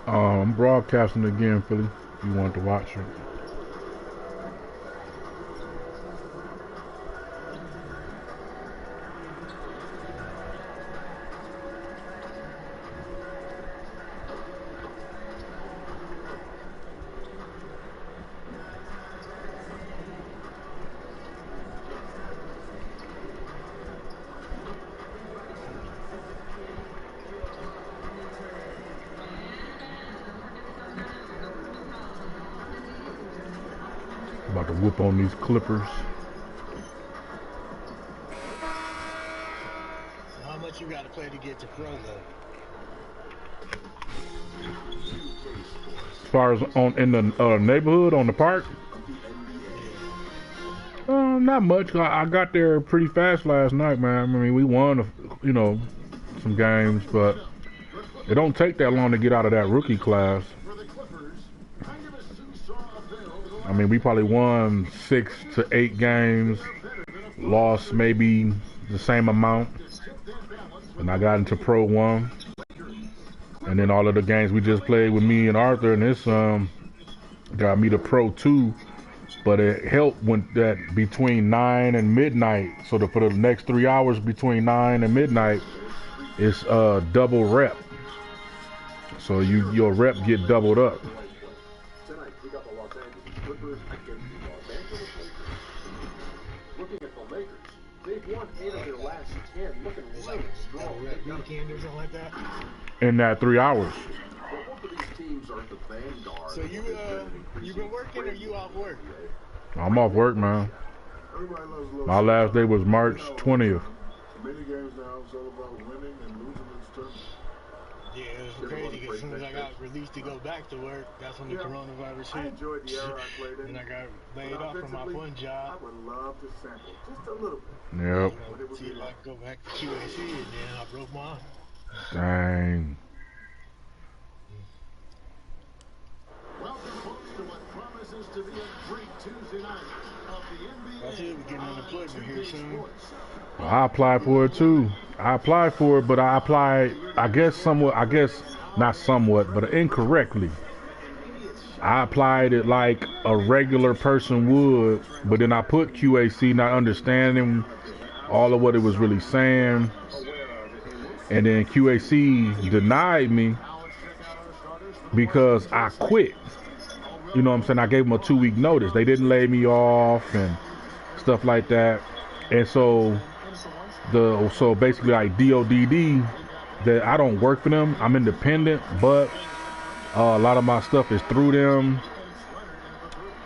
I'm broadcasting again, Philly. If you want to watch it. About to whoop on these Clippers. How much you got to play to get to pro though? As far as on in the neighborhood on the park, not much. I got there pretty fast last night, man. I mean, we won, some games, but it don't take that long to get out of that rookie class. I mean, we probably won 6 to 8 games, lost maybe the same amount, and I got into Pro 1. And then all of the games we just played with me and Arthur, and this got me to Pro 2. But it helped when that between 9 and midnight. So for the next 3 hours between 9 and midnight, it's double rep. So your rep get doubled up. Tonight, we got the Los Angeles Clippers against the Los Angeles Lakers. Looking at the Lakers, they've won 8 of their last 10, looking really strong. Weekend or something like that. In that 3 hours. But both of these teams are the vanguard. So you been working or you off work? I'm off work, man. My last day was March 20th. Many games now, it's all about winning and losing its turn. Yeah, it was crazy because as soon as I got released to go back to work, that's when the coronavirus I hit. enjoyed the era I played in. And I got laid off from my one job. I would love to sample just a little bit. Yep. What See if I could go back to QAC, and then I broke my arm. Dang. Welcome, folks, to what promises to be a great Tuesday night of the NBA. I should be getting unemployment here soon. I applied for it too. I applied for it, but I applied, not somewhat, but incorrectly. I applied it like a regular person would, but then I put QAC, not understanding all of what it was really saying. And then QAC denied me because I quit. You know what I'm saying? I gave them a 2-week notice. They didn't lay me off and stuff like that. And so basically like DODD, that I don't work for them. I'm independent, but a lot of my stuff is through them.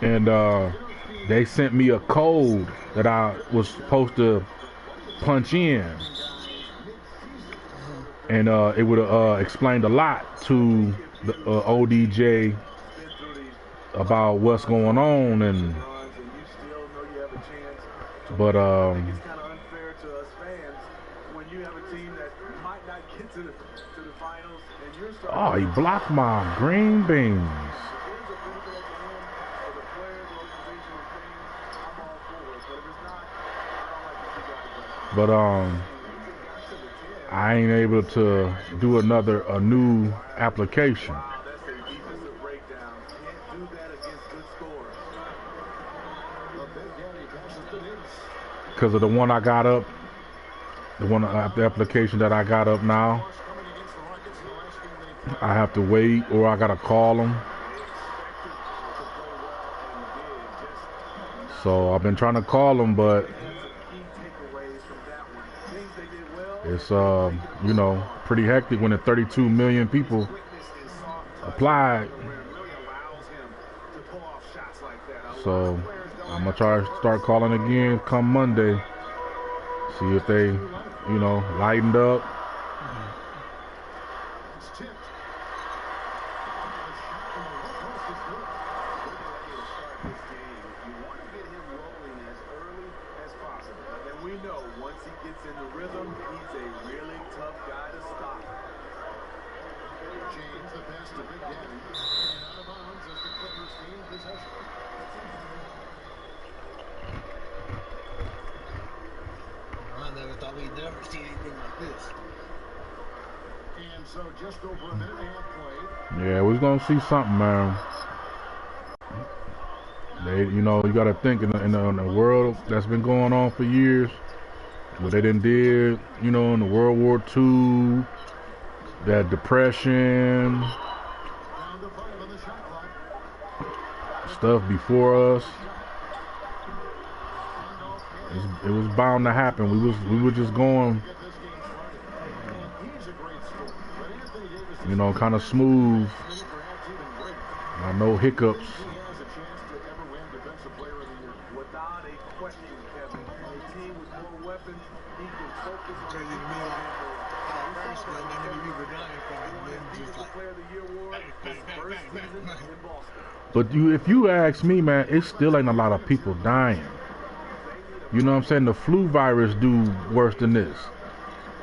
And they sent me a code that I was supposed to punch in. And it would have explained a lot to the ODJ about what's going on, and but oh, he blocked my green beans. But I ain't able to do a new application. Because of the one I got up, the application that I got up now, I have to wait, or I gotta call them. So I've been trying to call them, but it's pretty hectic when the 32 million people applied. So I'm gonna try to start calling again come Monday. See if they, lightened up. So just over a minute and a half played. Yeah, we're gonna see something, man. You got to think in the world that's been going on for years. What they done did, in the World War II, that depression, stuff before us. It was bound to happen. We were just going, kind of smooth. No hiccups. Without a question, Kevin, a team with more weapons, he can focus on Crazy to me, first one, that many people dying from it, and then just like, Player of the Year award, his first season in Boston. But if you ask me, man, it still ain't a lot of people dying. You know what I'm saying? The flu virus do worse than this.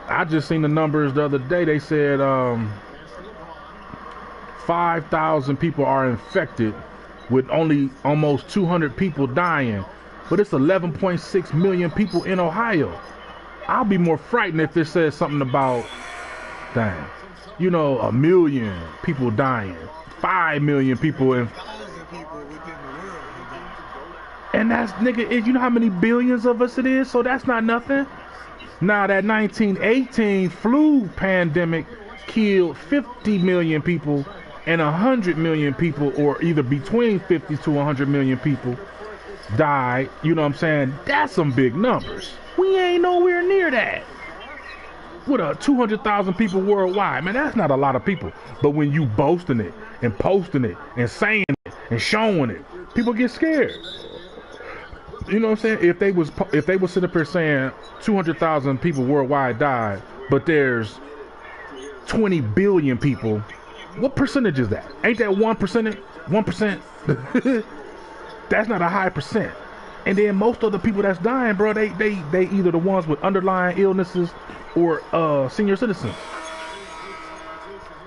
I just seen the numbers the other day. They said 5,000 people are infected with only almost 200 people dying. But it's 11.6 million people in Ohio. I'll be more frightened if it says something about, dang, 1 million people dying, 5 million people in. And that's, nigga, you know how many billions of us it is? So that's not nothing. Now that 1918 flu pandemic killed 50 million people and 100 million people, or either between 50 to 100 million people died. You know what I'm saying? That's some big numbers. We ain't nowhere near that. With 200,000 people worldwide, man, that's not a lot of people. But when you boasting it and posting it and saying it and showing it, people get scared. You know what I'm saying? If they was sitting up here saying 200,000 people worldwide died, but there's 20 billion people, what percentage is that? Ain't that 1%? 1%? That's not a high percent. And then most of the people that's dying, bro, they either the ones with underlying illnesses or senior citizens.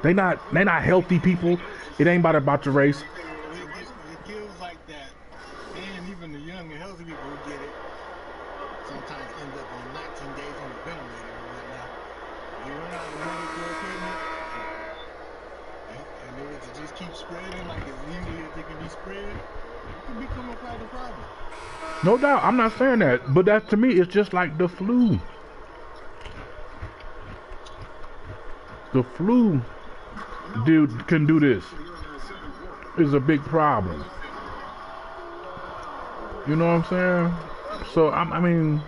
They not healthy people. It ain't about the race. it feels like that, and even the young and healthy people who get it sometimes end up on 19 days on the ventilator and whatnot. You run out of medical equipment, and if it just keeps spreading like as easily as it can be spread, it can become a problem. No doubt, I'm not saying that, but that to me is just like the flu. The flu, dude, can do this. It's a big problem. You know what I'm saying? So I mean,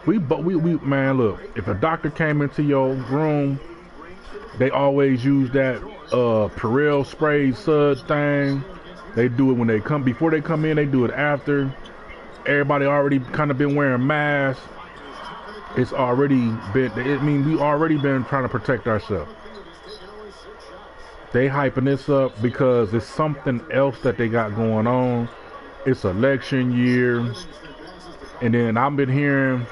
we man, look. If a doctor came into your room, they always use that Perel spray sud thing. They do it when they come, before they come in. They do it after. Everybody already kind of been wearing masks. It's already been. We already been trying to protect ourselves. They hyping this up because it's something else that they got going on. It's election year, and then I've been hearing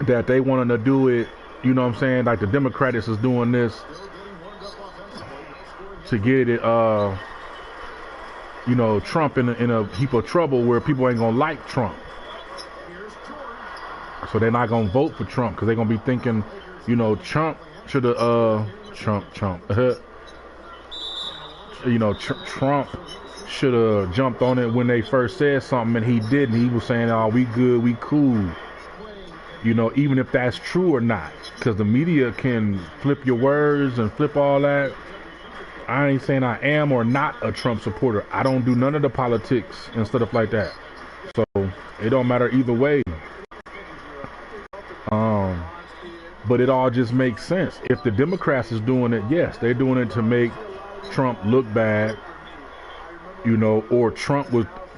that they wanting to do it. You know what I'm saying? Like the Democrats is doing this to get it. Trump in a heap of trouble where people ain't gonna like Trump. So they're not gonna vote for Trump because they're gonna be thinking, Trump should have, Trump should have jumped on it when they first said something, and he didn't. He was saying, "Oh, we good, we cool." Even if that's true or not, because the media can flip your words and flip all that. I ain't saying I am or not a Trump supporter. I don't do none of the politics and stuff like that. So it don't matter either way. But it all just makes sense. If the Democrats is doing it, yes, they're doing it to make Trump look bad, or Trump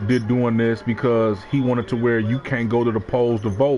did doing this because he wanted to where you can't go to the polls to vote